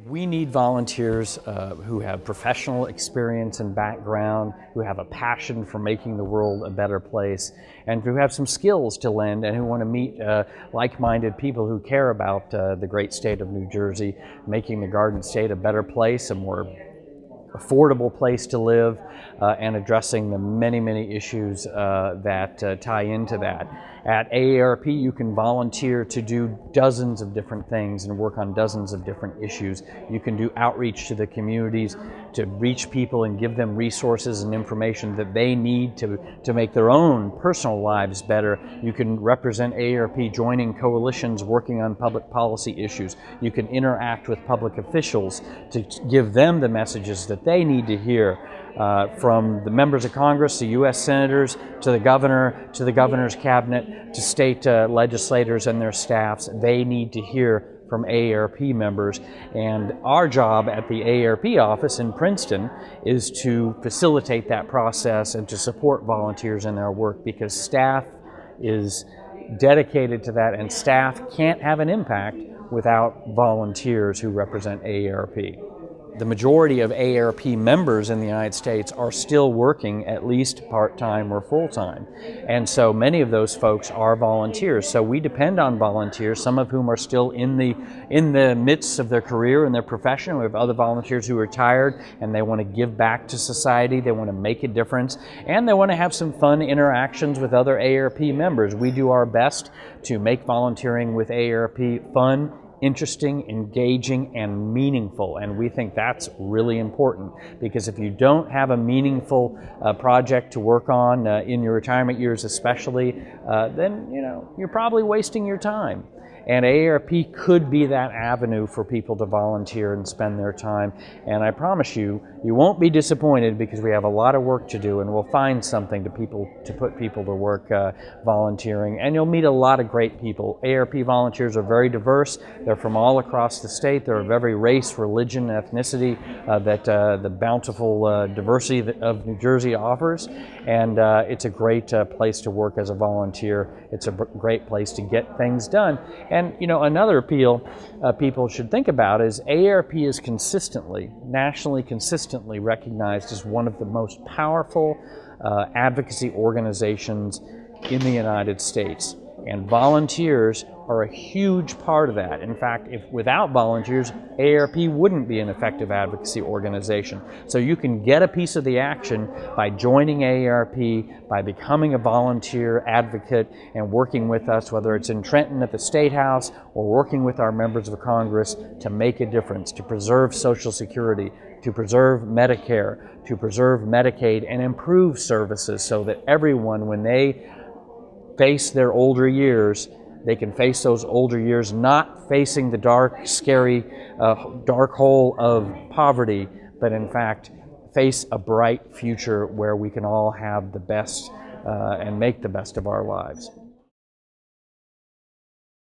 We need volunteers who have professional experience and background, who have a passion for making the world a better place, and who have some skills to lend and who want to meet like-minded people who care about the great state of New Jersey, making the Garden State a better place, a more affordable place to live, and addressing the many issues that tie into that. At AARP, you can volunteer to do dozens of different things and work on dozens of different issues. You can do outreach to the communities to reach people and give them resources and information that they need to make their own personal lives better. You can represent AARP joining coalitions working on public policy issues. You can interact with public officials to give them the messages that they need to hear. From the members of Congress, to U.S. senators, to the governor, to the governor's cabinet, to state legislators and their staffs, they need to hear from AARP members. And our job at the AARP office in Princeton is to facilitate that process and to support volunteers in their work, because staff is dedicated to that, and staff can't have an impact without volunteers who represent AARP. The majority of AARP members in the United States are still working at least part-time or full-time. And so many of those folks are volunteers. So we depend on volunteers, some of whom are still in the midst of their career and their profession. We have other volunteers who are retired and they want to give back to society, they want to make a difference, and they want to have some fun interactions with other AARP members. We do our best to make volunteering with AARP fun, interesting, engaging, and meaningful. And we think that's really important, because if you don't have a meaningful project to work on in your retirement years especially, then you're probably wasting your time. And AARP could be that avenue for people to volunteer and spend their time. And I promise you, you won't be disappointed, because we have a lot of work to do, and we'll find something to put people to work volunteering. And you'll meet a lot of great people. AARP volunteers are very diverse. They're from all across the state. They're of every race, religion, ethnicity that the bountiful diversity of New Jersey offers. And it's a great place to work as a volunteer. It's a great place to get things done. And another appeal people should think about is AARP is nationally consistently recognized as one of the most powerful advocacy organizations in the United States. And volunteers are a huge part of that. In fact, without volunteers, AARP wouldn't be an effective advocacy organization. So you can get a piece of the action by joining AARP, by becoming a volunteer advocate and working with us, whether it's in Trenton at the State House or working with our members of Congress to make a difference, to preserve Social Security, to preserve Medicare, to preserve Medicaid, and improve services so that everyone, when they face their older years, they can face those older years not facing the dark, scary, dark hole of poverty, but in fact face a bright future where we can all have the best and make the best of our lives.